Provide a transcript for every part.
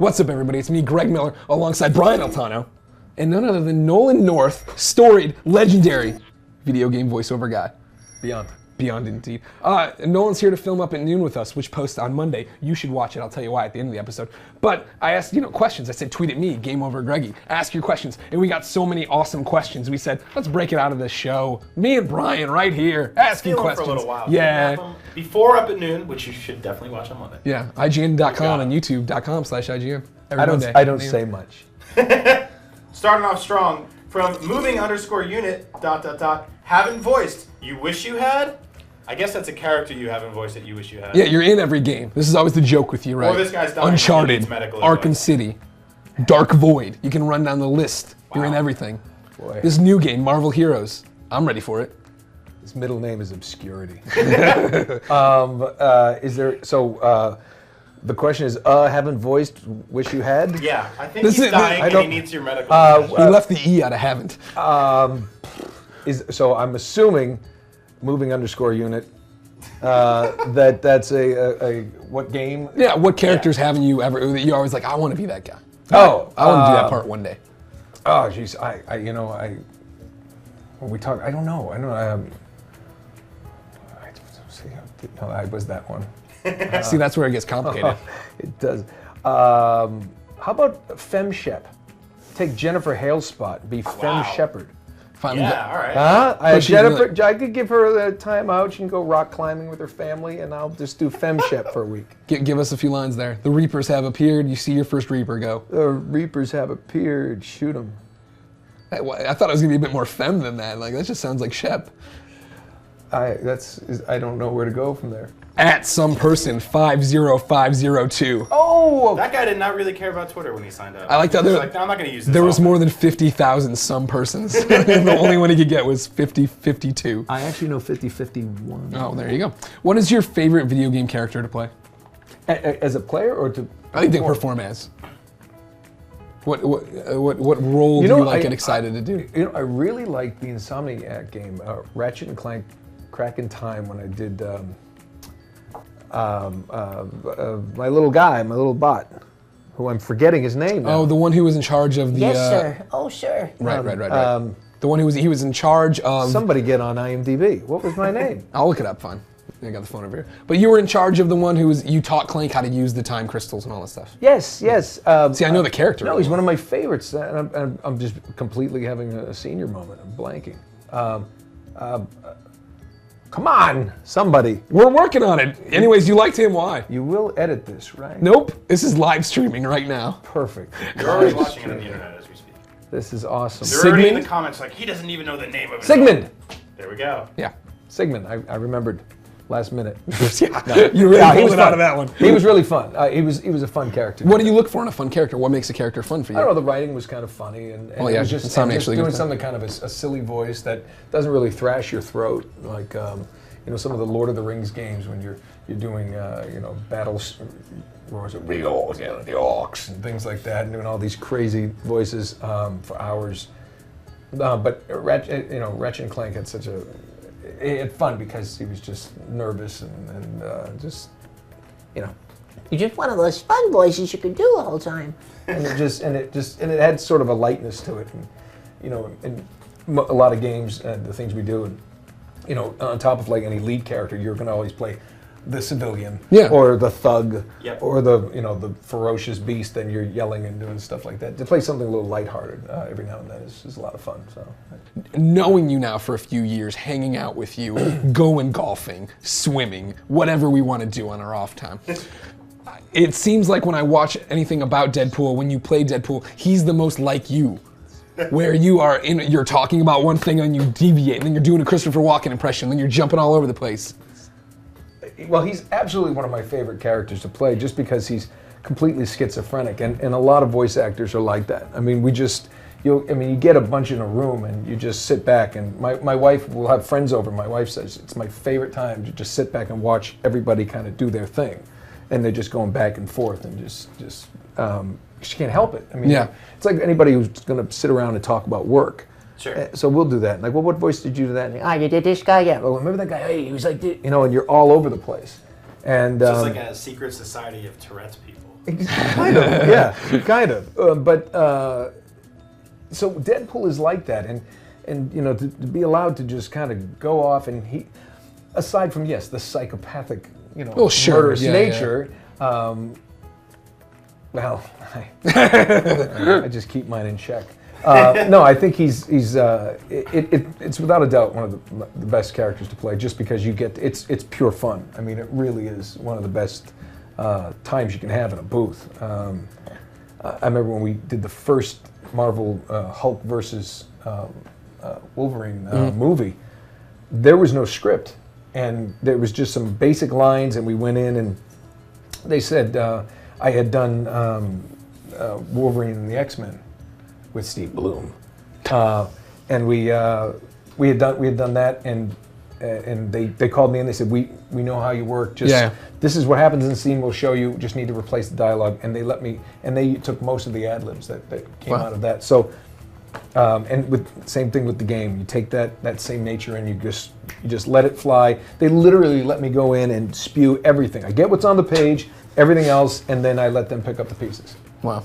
What's up, everybody? It's me, Greg Miller, alongside Brian Altano, and none other than Nolan North, storied, legendary video game voiceover guy. Beyond indeed. Nolan's here to film up at noon with us, which posts on Monday. You should watch it. I'll tell you why at the end of the episode. But I asked, questions. I said, tweet at me, Game Over Greggy. Ask your questions. And we got so many awesome questions. We said, let's break it out of this show. Me and Brian right here asking questions. For a little while. Yeah. Before Up at Noon, which you should definitely watch on Monday. Yeah. IGN.com and YouTube.com/IGN. I don't say much. Starting off strong from moving_unit ... haven't voiced. You wish you had? I guess that's a character you haven't voiced that you wish you had. Yeah, you're in every game. This is always the joke with you, right? Or this guy's dying. Uncharted, Arkham City, Dark Void. You can run down the list. Wow. You're in everything. Boy. This new game, Marvel Heroes. I'm ready for it. His middle name is Obscurity. The question is, haven't voiced, wish you had? Yeah, I think he's dying and he needs your medical attention. He left the E out of haven't. So I'm assuming, moving_unit, that's a what game? Yeah, what characters haven't you ever, that you're always like, I want to be that guy. I want to do that part one day. Oh, jeez, when we talk, I don't know. I was that one. See, that's where it gets complicated. It does. How about FemShep? Take Jennifer Hale's spot. Be Fem Shepherd. Finally, all right. Jennifer, I could give her the time out. She can go rock climbing with her family, and I'll just do FemShep for a week. Give us a few lines there. The Reapers have appeared. You see your first Reaper go. The Reapers have appeared. Shoot them. I thought it was gonna be a bit more femme than that. Like that just sounds like Shep. I don't know where to go from there. At some person 50502. Oh, that guy did not really care about Twitter when he signed up. I like that. I'm not going to use this. There was more than 50,000 some persons. The only one he could get was 5052. I actually know 5051. Oh, there you go. What is your favorite video game character to play? As a player or to? I think they perform as. What role do you like get excited to do? I really like the Insomniac game, Ratchet and Clank, Crack in Time, when I did my little guy, my little bot, who I'm forgetting his name now. Oh, the one who was in charge of the... Yes, sir. Oh, sure. Right. The one he was in charge of... Somebody get on IMDb. What was my name? I'll look it up, fine. I got the phone over here. But you were in charge of the one you taught Clank how to use the time crystals and all that stuff. Yes. See, I know the character. No, he's one of my favorites. And I'm just completely having a senior moment. I'm blanking. Come on, somebody. We're working on it. Anyways, you liked him, why? You will edit this, right? Nope. This is live streaming right now. Perfect. You're already watching it on the internet as we speak. This is awesome. They're already in the comments like, he doesn't even know the name of it. Sigmund! There we go. Yeah. Sigmund, I remembered last minute. You really pulled it out of that one. He was really fun. He was a fun character. What do you look for in a fun character? What makes a character fun for you? I don't know, the writing was kind of funny, and it was just doing something kind of a silly voice that doesn't really thrash your throat, like some of the Lord of the Rings games when you're doing battles, roars of the orcs and things like that, and doing all these crazy voices for hours. But Ratchet and Clank had he had fun because he was just nervous and just. You're just one of those fun voices you could do the whole time. And it had sort of a lightness to it, and in a lot of games and the things we do, and on top of like any lead character, you're going to always play the civilian, or the thug, or the ferocious beast, and you're yelling and doing stuff like that. To play something a little lighthearted every now and then is a lot of fun. So, knowing you now for a few years, hanging out with you, going golfing, swimming, whatever we want to do on our off time. It seems like when I watch anything about Deadpool, when you play Deadpool, he's the most like you. Where you're talking about one thing and you deviate, and then you're doing a Christopher Walken impression, and then you're jumping all over the place. Well, he's absolutely one of my favorite characters to play, just because he's completely schizophrenic, and a lot of voice actors are like that. I mean, you get a bunch in a room and you just sit back, and my wife will have friends over. My wife says it's my favorite time to just sit back and watch everybody kind of do their thing, and they're just going back and forth and just she can't help it. I mean, it's like anybody who's going to sit around and talk about work. Sure. So we'll do that. Like, well, what voice did you do that? You did this guy? Yeah. Well, remember that guy? Hey, he was like, and you're all over the place. And so it's like a secret society of Tourette's people. Kind of, yeah, kind of. So Deadpool is like that, and you know, to be allowed to just kind of go off, and he, aside from yes, the psychopathic, you know, murderous nature. Well, I just keep mine in check. No, I think it's without a doubt one of the best characters to play, just because you get it's pure fun. I mean, it really is one of the best times you can have in a booth. I remember when we did the first Marvel Hulk versus Wolverine movie. There was no script, and there was just some basic lines, and we went in, and they said I had done Wolverine and the X-Men with Steve Bloom, and we had done that, and they called me and they said, we know how you work, just this is what happens in the scene, we'll show you, just need to replace the dialogue, and they let me, and they took most of the ad-libs that came out of that. So and with same thing with the game, you take that same nature and you just let it fly. They literally let me go in and spew everything. I get what's on the page, everything else, and then I let them pick up the pieces. Wow.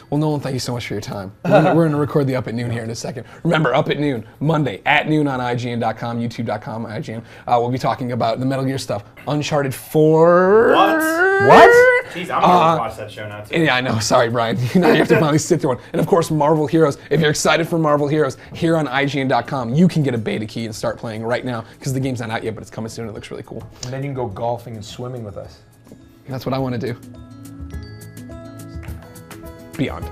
Well, Nolan, thank you so much for your time. We're going to record the Up at Noon here in a second. Remember, Up at Noon, Monday, at noon on IGN.com, YouTube.com, IGN. We'll be talking about the Metal Gear stuff. Uncharted 4. What? Jeez, I'm going to watch that show now, too. Yeah, I know. Sorry, Brian. You have to finally sit through one. And, of course, Marvel Heroes. If you're excited for Marvel Heroes, here on IGN.com, you can get a beta key and start playing right now, because the game's not out yet, but it's coming soon. It looks really cool. And then you can go golfing and swimming with us. That's what I want to do. Beyond.